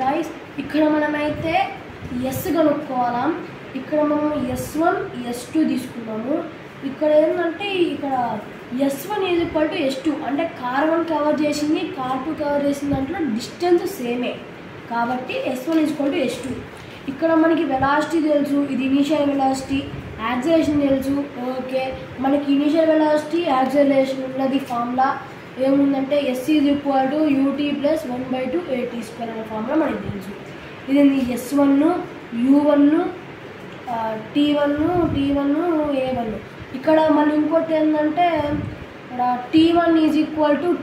Guys ఇక్కడ మనమైతే yes కనుక్కోవాలా. ఇక్కడ మనం S1 S2 తీసుకున్నాము. ఇక్కడ ఏంటంటే ఇక్కడ S1 = S2 అంటే కార్ 1 కవర్ చేసింది కార్ 2 కవర్ చేసిన దాంట్లో డిస్టెన్స్ సేమే కాబట్టి S1 = S2. ఇక్కడ మనకి వెలాసిటీ తెలుసు, ఇది ఇనిషియల్ వెలాసిటీ, యాక్సిలరేషన్ తెలుసు. ఓకే, మనకి ఇనిషియల్ వెలాసిటీ యాక్సిలరేషన్ ఉన్నది ఫార్ములా ఏముందంటే S = ut + 1/2at² అనే ఫార్ములా మనకి తెలుసు. ఇది S1 U1 T1 A1. ఇక్కడ మళ్ళీ ఇంకోటి ఏంటంటే ఇక్కడ T1 =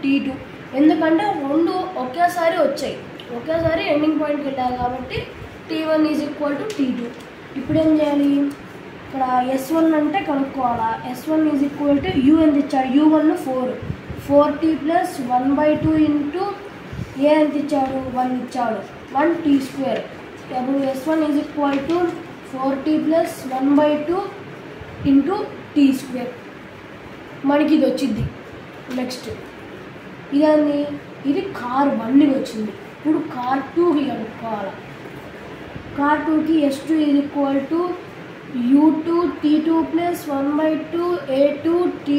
T2 ఎందుకంటే రెండు ఒకేసారి వచ్చాయి, ఒకేసారి ఎండింగ్ పాయింట్కి వెళ్ళాలి కాబట్టి T1 = T2. ఇప్పుడు ఏం చేయాలి, ఇక్కడ S1 అంటే కనుక్కోవాలా. S1 = U ఎంత ఇచ్చాడు, U1 4t + 1/2 ఇంటూ A ఎంత ఇచ్చాడు 1 ఇచ్చాడు 1t². అప్పుడు S1 = 4t + 1/2 ఇంటూ t². మనకి ఇది వచ్చింది. నెక్స్ట్ ఇది కార్ 1కి వచ్చింది. ఇప్పుడు కార్ 2కి కనుక్కోవాలి. కార్ 2కి S2 = u2 t2 + 1/2 a2 t².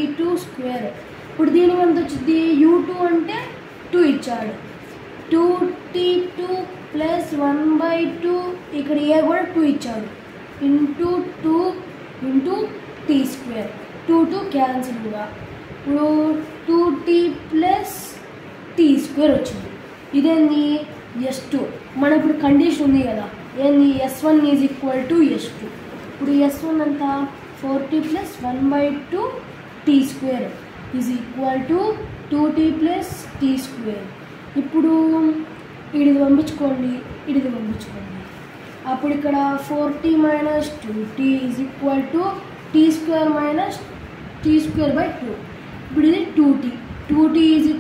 ఇప్పుడు దీనికి ఎంత వచ్చింది, u2 అంటే 2 ఇచ్చాడు, 2t2 + 1/2 ఇక్కడ ఏ కూడా 2 ఇచ్చాడు ఇంటూ 2 ఇంటూ t². 2 క్యాన్సిల్గా ఇప్పుడు 2t + t² వచ్చింది. ఇదేంది S2. మన ఇప్పుడు కండిషన్ ఉంది కదా, ఏంది S1 = S2. ఇప్పుడు S1 అంతా 4t + 1/2 t² = 2t + t². ఇప్పుడు ఇది పంపించుకోండి, ఇది పంపించుకోండి. అప్పుడు ఇక్కడ 4t - 2t = t² - t²/2. ఇప్పుడు ఇది 2t =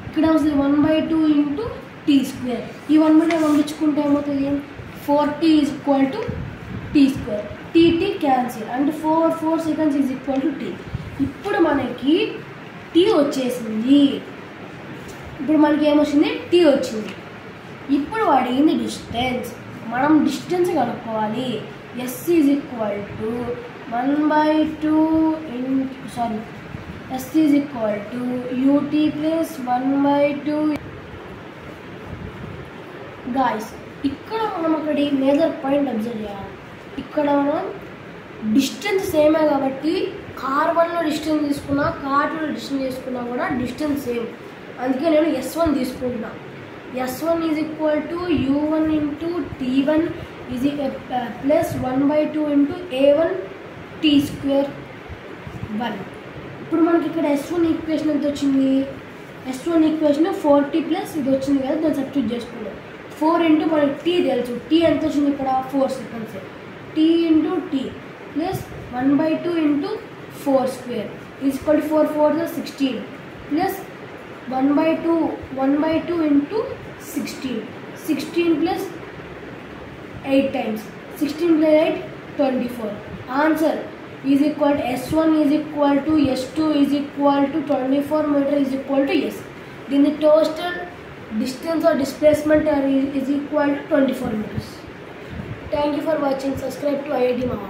ఇక్కడ వస్తుంది 1/2 ఇంటూ t². ఈ 1/2 పంపించుకుంటే ఏమవుతుంది, 4t = t², tt క్యాన్సిల్ అంటే 4 seconds = t. ఇప్పుడు మనకి t వచ్చేసింది. ఇప్పుడు మనకి ఏమొచ్చింది, t వచ్చింది. ఇప్పుడు అడిగింది డిస్టెన్స్. మనం డిస్టెన్స్ కనుక్కోవాలి. S = 1/2 S = ut + 1/2. గాయస్ ఇక్కడ మనం ఒకటి మేజర్ పాయింట్ అబ్జర్వ్ చేయాలి. ఇక్కడ మనం డిస్టెన్స్ సేమే కాబట్టి కార్ 1లో డిస్టెన్స్ తీసుకున్నా కార్ 2లో డిస్టెన్స్ తీసుకున్నా కూడా డిస్టెన్స్ సేమ్. అందుకే నేను S1 తీసుకుంటున్నా. S1 = u1 into t1 + 1/2 into a1 t² 1. ఇప్పుడు మనకి ఇక్కడ S1 ఈక్వేషన్ ఎంత వచ్చింది, S1 ఈక్వేషన్ 4t + ఇది వచ్చింది కదా, దాన్ని సబ్స్టిట్యూట్ చేసుకున్నాం. 4 ఇంటూ మనకి t తెలుసు, t ఎంత వచ్చింది ఇక్కడ 4 seconds. t into t + 1/2 into 4² = 4 4 16 + 1/2 into 16 + 8 times 16 + 8 24. Answer S1 = S2 = 24 meters S. దీని total distance or displacement is equal to 24 meters. Thank you for watching. Subscribe to IIT Mama.